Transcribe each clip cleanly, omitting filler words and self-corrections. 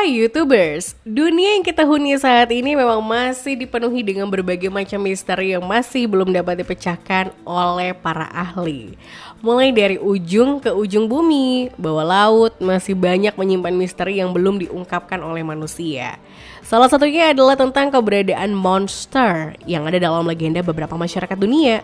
Hai YouTubers, dunia yang kita huni saat ini memang masih dipenuhi dengan berbagai macam misteri yang masih belum dapat dipecahkan oleh para ahli. Mulai dari ujung ke ujung bumi, bawah laut masih banyak menyimpan misteri yang belum diungkapkan oleh manusia. Salah satunya adalah tentang keberadaan monster yang ada dalam legenda beberapa masyarakat dunia.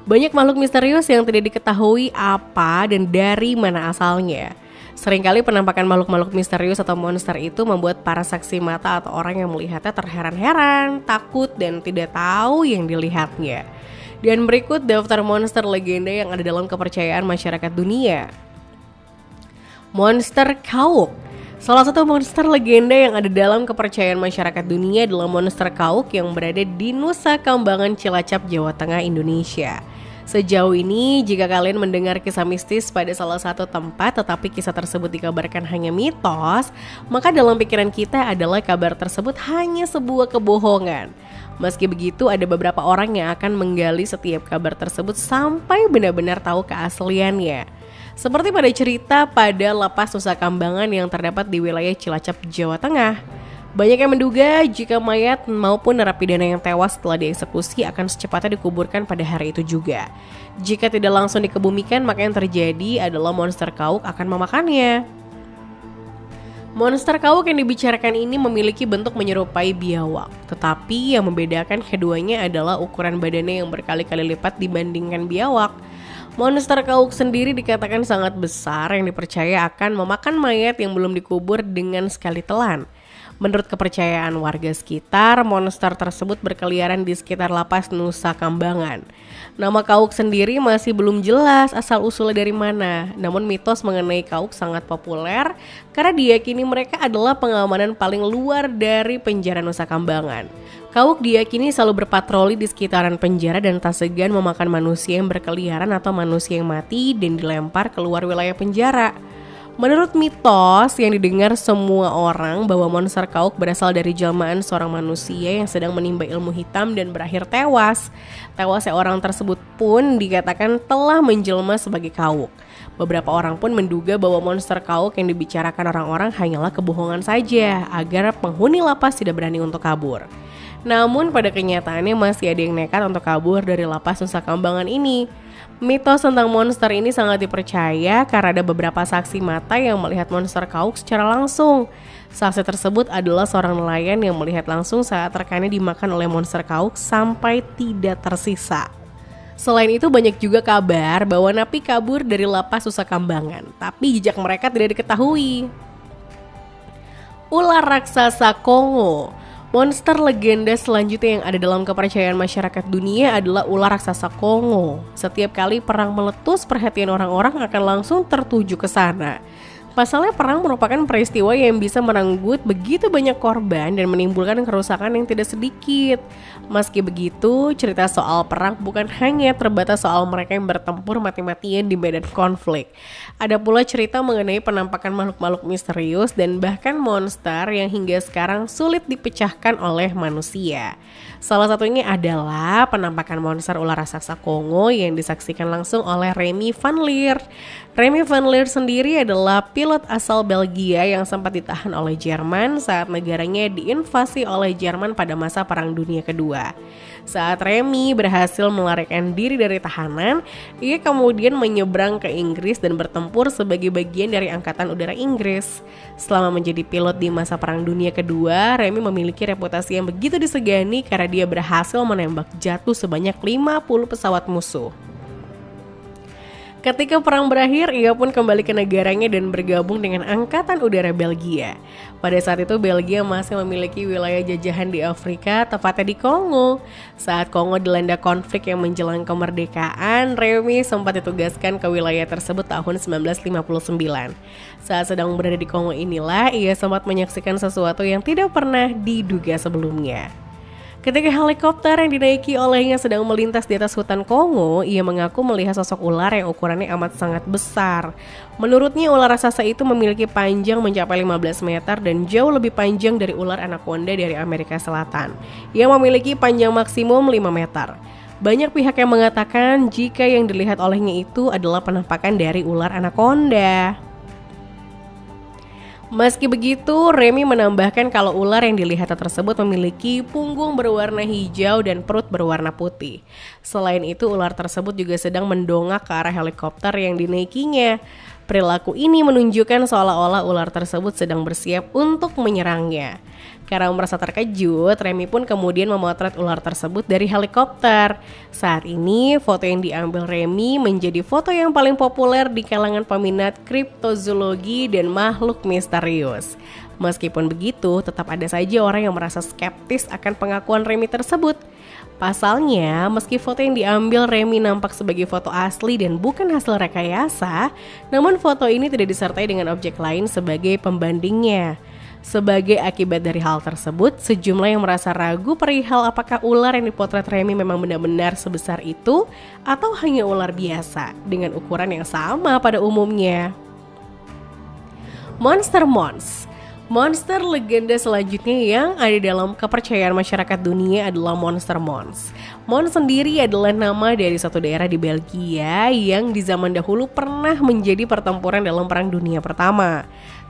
Banyak makhluk misterius yang tidak diketahui apa dan dari mana asalnya. Seringkali penampakan makhluk-makhluk misterius atau monster itu membuat para saksi mata atau orang yang melihatnya terheran-heran, takut, dan tidak tahu yang dilihatnya. Dan berikut daftar monster legenda yang ada dalam kepercayaan masyarakat dunia. Monster Kauk. Salah satu monster legenda yang ada dalam kepercayaan masyarakat dunia adalah monster Kauk yang berada di Nusa Kambangan, Cilacap, Jawa Tengah, Indonesia. Sejauh ini, jika kalian mendengar kisah mistis pada salah satu tempat tetapi kisah tersebut dikabarkan hanya mitos, maka dalam pikiran kita adalah kabar tersebut hanya sebuah kebohongan. Meski begitu, ada beberapa orang yang akan menggali setiap kabar tersebut sampai benar-benar tahu keasliannya. Seperti pada cerita pada Lapas Nusa Kambangan yang terdapat di wilayah Cilacap, Jawa Tengah. Banyak yang menduga jika mayat maupun narapidana yang tewas setelah dieksekusi akan secepatnya dikuburkan pada hari itu juga. Jika tidak langsung dikebumikan, maka yang terjadi adalah monster Kauk akan memakannya. Monster Kauk yang dibicarakan ini memiliki bentuk menyerupai biawak, tetapi yang membedakan keduanya adalah ukuran badannya yang berkali-kali lipat dibandingkan biawak. Monster Kauk sendiri dikatakan sangat besar yang dipercaya akan memakan mayat yang belum dikubur dengan sekali telan. Menurut kepercayaan warga sekitar, monster tersebut berkeliaran di sekitar Lapas Nusa Kambangan. Nama Kauk sendiri masih belum jelas asal-usulnya dari mana. Namun mitos mengenai Kauk sangat populer karena diyakini mereka adalah pengamanan paling luar dari penjara Nusa Kambangan. Kauk diyakini selalu berpatroli di sekitaran penjara dan tak segan memakan manusia yang berkeliaran atau manusia yang mati dan dilempar keluar wilayah penjara. Menurut mitos yang didengar semua orang bahwa monster Kauk berasal dari jelmaan seorang manusia yang sedang menimba ilmu hitam dan berakhir tewas. Tewasnya orang tersebut pun dikatakan telah menjelma sebagai Kauk. Beberapa orang pun menduga bahwa monster Kauk yang dibicarakan orang-orang hanyalah kebohongan saja agar penghuni lapas tidak berani untuk kabur. Namun pada kenyataannya masih ada yang nekat untuk kabur dari Lapas Nusa Kambangan ini. Mitos tentang monster ini sangat dipercaya karena ada beberapa saksi mata yang melihat monster Kauk secara langsung. Saksi tersebut adalah seorang nelayan yang melihat langsung saat rekannya dimakan oleh monster Kauk sampai tidak tersisa. Selain itu banyak juga kabar bahwa napi kabur dari Lapas Nusa Kambangan, tapi jejak mereka tidak diketahui. Ular raksasa Kongo. Monster legenda selanjutnya yang ada dalam kepercayaan masyarakat dunia adalah ular raksasa Kongo. Setiap kali perang meletus, perhatian orang-orang akan langsung tertuju ke sana. Pasalnya perang merupakan peristiwa yang bisa merenggut begitu banyak korban dan menimbulkan kerusakan yang tidak sedikit. Meski begitu, cerita soal perang bukan hanya terbatas soal mereka yang bertempur mati-matian di medan konflik. Ada pula cerita mengenai penampakan makhluk-makhluk misterius dan bahkan monster yang hingga sekarang sulit dipecahkan oleh manusia. Salah satunya adalah penampakan monster ular raksasa Kongo yang disaksikan langsung oleh Remy Van Leer. Remy Van Leer sendiri adalah pilot asal Belgia yang sempat ditahan oleh Jerman saat negaranya diinvasi oleh Jerman pada masa Perang Dunia Kedua. Saat Remy berhasil melarikan diri dari tahanan, ia kemudian menyeberang ke Inggris dan bertempur sebagai bagian dari Angkatan Udara Inggris. Selama menjadi pilot di masa Perang Dunia Kedua, Remy memiliki reputasi yang begitu disegani karena dia berhasil menembak jatuh sebanyak 50 pesawat musuh. Ketika perang berakhir, ia pun kembali ke negaranya dan bergabung dengan Angkatan Udara Belgia. Pada saat itu Belgia masih memiliki wilayah jajahan di Afrika, tepatnya di Kongo. Saat Kongo dilanda konflik yang menjelang kemerdekaan, Remy sempat ditugaskan ke wilayah tersebut tahun 1959. Saat sedang berada di Kongo inilah, ia sempat menyaksikan sesuatu yang tidak pernah diduga sebelumnya. Ketika helikopter yang dinaiki olehnya sedang melintas di atas hutan Kongo, ia mengaku melihat sosok ular yang ukurannya amat sangat besar. Menurutnya ular raksasa itu memiliki panjang mencapai 15 meter dan jauh lebih panjang dari ular anaconda dari Amerika Selatan, yang memiliki panjang maksimum 5 meter. Banyak pihak yang mengatakan jika yang dilihat olehnya itu adalah penampakan dari ular anaconda. Meski begitu, Remy menambahkan kalau ular yang dilihat tersebut memiliki punggung berwarna hijau dan perut berwarna putih. Selain itu, ular tersebut juga sedang mendongak ke arah helikopter yang dinaikinya. Perilaku ini menunjukkan seolah-olah ular tersebut sedang bersiap untuk menyerangnya. Karena merasa terkejut, Remy pun kemudian memotret ular tersebut dari helikopter. Saat ini, foto yang diambil Remy menjadi foto yang paling populer di kalangan peminat kriptozoologi dan makhluk misterius. Meskipun begitu, tetap ada saja orang yang merasa skeptis akan pengakuan Remy tersebut. Pasalnya, meski foto yang diambil Remy nampak sebagai foto asli dan bukan hasil rekayasa, namun foto ini tidak disertai dengan objek lain sebagai pembandingnya. Sebagai akibat dari hal tersebut, sejumlah yang merasa ragu perihal apakah ular yang dipotret Remy memang benar-benar sebesar itu atau hanya ular biasa dengan ukuran yang sama pada umumnya. Monster Mons. Monster legenda selanjutnya yang ada dalam kepercayaan masyarakat dunia adalah Monster Mons. Mons sendiri adalah nama dari suatu daerah di Belgia yang di zaman dahulu pernah menjadi pertempuran dalam Perang Dunia Pertama.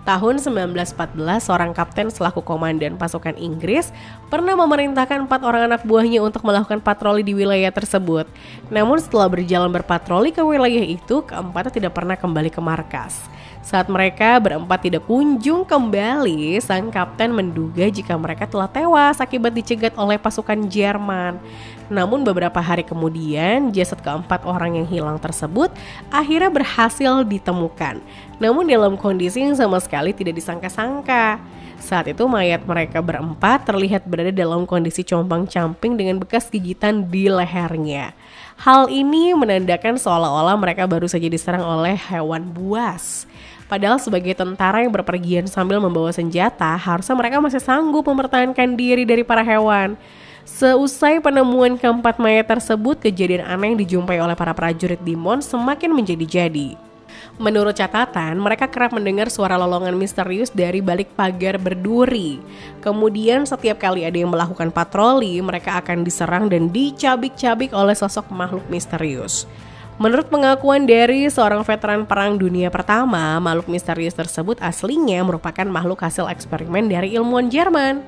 Tahun 1914, seorang kapten selaku komandan pasukan Inggris pernah memerintahkan 4 orang anak buahnya untuk melakukan patroli di wilayah tersebut. Namun setelah berjalan berpatroli ke wilayah itu, keempatnya tidak pernah kembali ke markas. Saat mereka berempat tidak kunjung kembali, sang kapten menduga jika mereka telah tewas akibat dicegat oleh pasukan Jerman. Namun beberapa hari kemudian, jasad keempat orang yang hilang tersebut akhirnya berhasil ditemukan. Namun dalam kondisi yang sama sekali tidak disangka-sangka. Saat itu mayat mereka berempat terlihat berada dalam kondisi compang-camping dengan bekas gigitan di lehernya. Hal ini menandakan seolah-olah mereka baru saja diserang oleh hewan buas. Padahal sebagai tentara yang berpergian sambil membawa senjata, harusnya mereka masih sanggup mempertahankan diri dari para hewan. Seusai penemuan keempat mayat tersebut, kejadian aneh yang dijumpai oleh para prajurit di Mons semakin menjadi-jadi. Menurut catatan, mereka kerap mendengar suara lolongan misterius dari balik pagar berduri. Kemudian setiap kali ada yang melakukan patroli, mereka akan diserang dan dicabik-cabik oleh sosok makhluk misterius. Menurut pengakuan dari seorang veteran Perang Dunia Pertama, makhluk misterius tersebut aslinya merupakan makhluk hasil eksperimen dari ilmuwan Jerman.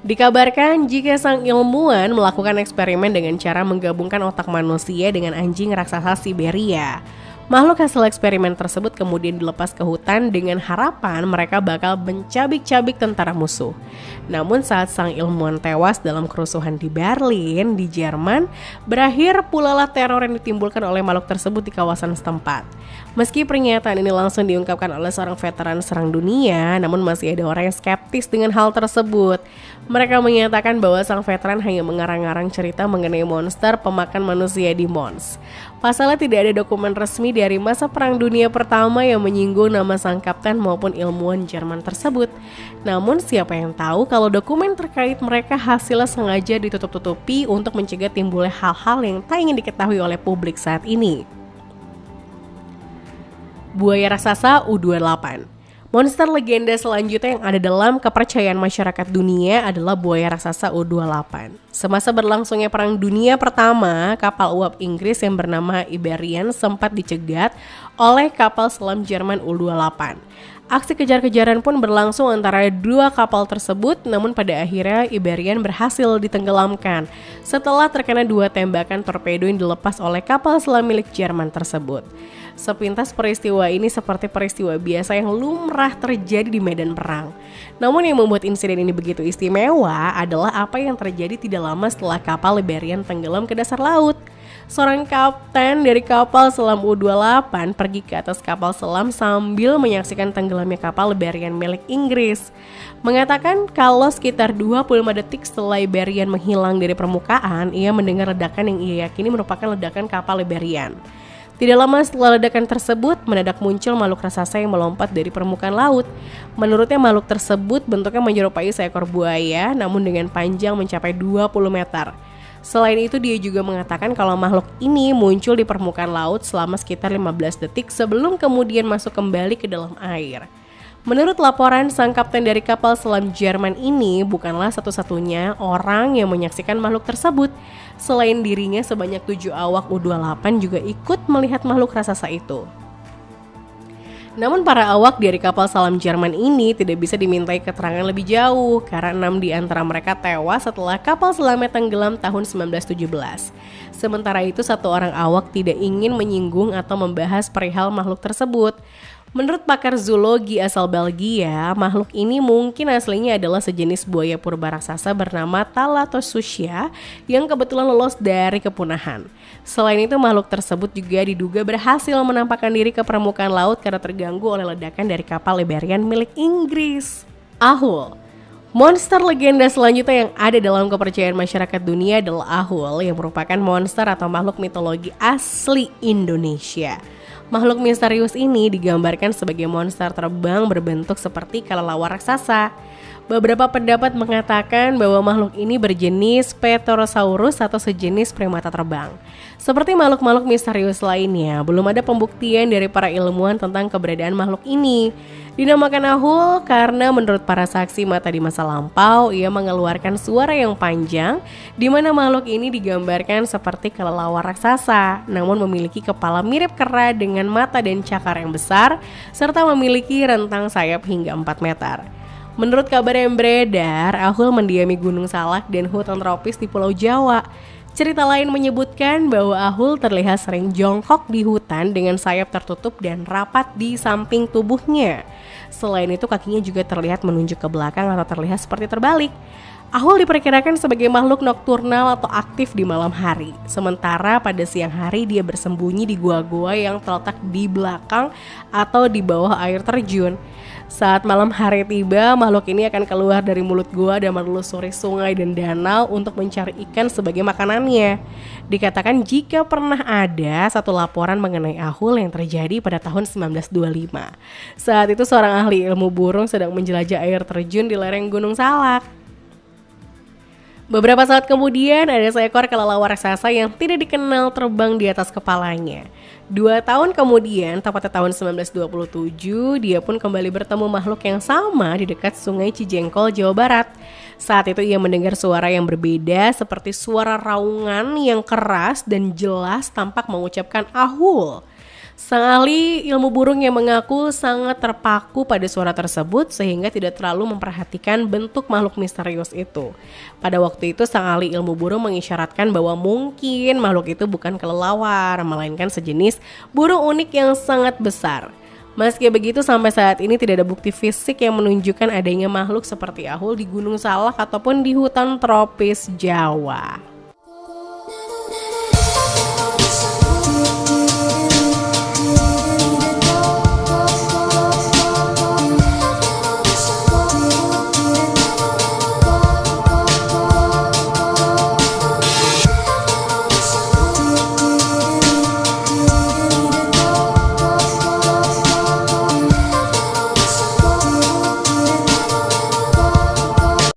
Dikabarkan jika sang ilmuwan melakukan eksperimen dengan cara menggabungkan otak manusia dengan anjing raksasa Siberia. Makhluk hasil eksperimen tersebut kemudian dilepas ke hutan dengan harapan mereka bakal mencabik-cabik tentara musuh. Namun saat sang ilmuwan tewas dalam kerusuhan di Berlin, di Jerman, berakhir pula lah teror yang ditimbulkan oleh makhluk tersebut di kawasan setempat. Meski pernyataan ini langsung diungkapkan oleh seorang veteran Perang Dunia, namun masih ada orang yang skeptis dengan hal tersebut. Mereka menyatakan bahwa sang veteran hanya mengarang-arang cerita mengenai monster pemakan manusia di Mons. Pasalnya tidak ada dokumen resmi dari masa Perang Dunia Pertama yang menyinggung nama sang kapten maupun ilmuwan Jerman tersebut. Namun siapa yang tahu kalau dokumen terkait mereka hasilnya sengaja ditutup-tutupi untuk mencegah timbulnya hal-hal yang tak ingin diketahui oleh publik saat ini. Buaya raksasa U28. Monster legenda selanjutnya yang ada dalam kepercayaan masyarakat dunia adalah buaya raksasa U28. Semasa berlangsungnya Perang Dunia Pertama, kapal uap Inggris yang bernama Iberian sempat dicegat oleh kapal selam Jerman U28. Aksi kejar-kejaran pun berlangsung antara dua kapal tersebut, namun pada akhirnya Iberian berhasil ditenggelamkan setelah terkena 2 tembakan torpedo yang dilepas oleh kapal selam milik Jerman tersebut. Sepintas peristiwa ini seperti peristiwa biasa yang lumrah terjadi di medan perang. Namun yang membuat insiden ini begitu istimewa adalah apa yang terjadi tidak lama setelah kapal Iberian tenggelam ke dasar laut. Seorang kapten dari kapal selam U28 pergi ke atas kapal selam sambil menyaksikan tenggelamnya kapal Iberian milik Inggris. Mengatakan kalau sekitar 25 detik setelah Iberian menghilang dari permukaan, ia mendengar ledakan yang ia yakini merupakan ledakan kapal Iberian. Tidak lama setelah ledakan tersebut, mendadak muncul makhluk raksasa yang melompat dari permukaan laut. Menurutnya makhluk tersebut bentuknya menyerupai seekor buaya, namun dengan panjang mencapai 20 meter. Selain itu, dia juga mengatakan kalau makhluk ini muncul di permukaan laut selama sekitar 15 detik sebelum kemudian masuk kembali ke dalam air. Menurut laporan, sang kapten dari kapal selam Jerman ini bukanlah satu-satunya orang yang menyaksikan makhluk tersebut. Selain dirinya, sebanyak 7 awak U28 juga ikut melihat makhluk raksasa itu. Namun para awak dari kapal selam Jerman ini tidak bisa dimintai keterangan lebih jauh karena 6 di antara mereka tewas setelah kapal selamnya tenggelam tahun 1917. Sementara itu satu orang awak tidak ingin menyinggung atau membahas perihal makhluk tersebut. Menurut pakar zoologi asal Belgia, makhluk ini mungkin aslinya adalah sejenis buaya purba raksasa bernama Thalattosuchia yang kebetulan lolos dari kepunahan. Selain itu, makhluk tersebut juga diduga berhasil menampakkan diri ke permukaan laut karena terganggu oleh ledakan dari kapal Liberian milik Inggris. Ahul. Monster legenda selanjutnya yang ada dalam kepercayaan masyarakat dunia adalah Ahul yang merupakan monster atau makhluk mitologi asli Indonesia. Makhluk misterius ini digambarkan sebagai monster terbang berbentuk seperti kelelawar raksasa. Beberapa pendapat mengatakan bahwa makhluk ini berjenis Pterosaurus atau sejenis primata terbang. Seperti makhluk-makhluk misterius lainnya, belum ada pembuktian dari para ilmuwan tentang keberadaan makhluk ini. Dinamakan Ahul karena menurut para saksi mata di masa lampau, ia mengeluarkan suara yang panjang, di mana makhluk ini digambarkan seperti kelelawar raksasa, namun memiliki kepala mirip kera dengan mata dan cakar yang besar, serta memiliki rentang sayap hingga 4 meter. Menurut kabar yang beredar, Ahul mendiami Gunung Salak dan hutan tropis di Pulau Jawa. Cerita lain menyebutkan bahwa Ahul terlihat sering jongkok di hutan dengan sayap tertutup dan rapat di samping tubuhnya. Selain itu kakinya juga terlihat menunjuk ke belakang atau terlihat seperti terbalik. Ahul diperkirakan sebagai makhluk nokturnal atau aktif di malam hari. Sementara pada siang hari dia bersembunyi di gua-gua yang terletak di belakang atau di bawah air terjun. Saat malam hari tiba, makhluk ini akan keluar dari mulut gua dan menelusuri sungai dan danau untuk mencari ikan sebagai makanannya. Dikatakan jika pernah ada satu laporan mengenai Ahul yang terjadi pada tahun 1925. Saat itu seorang ahli ilmu burung sedang menjelajah air terjun di lereng Gunung Salak. Beberapa saat kemudian ada seekor kelelawar raksasa yang tidak dikenal terbang di atas kepalanya. 2 tahun kemudian, tepatnya tahun 1927, dia pun kembali bertemu makhluk yang sama di dekat Sungai Cijengkol, Jawa Barat. Saat itu ia mendengar suara yang berbeda seperti suara raungan yang keras dan jelas tampak mengucapkan Ahul. Sang ahli ilmu burung yang mengaku sangat terpaku pada suara tersebut sehingga tidak terlalu memperhatikan bentuk makhluk misterius itu. Pada waktu itu sang ahli ilmu burung mengisyaratkan bahwa mungkin makhluk itu bukan kelelawar, melainkan sejenis burung unik yang sangat besar. Meski begitu sampai saat ini tidak ada bukti fisik yang menunjukkan adanya makhluk seperti Ahul di Gunung Salak ataupun di hutan tropis Jawa.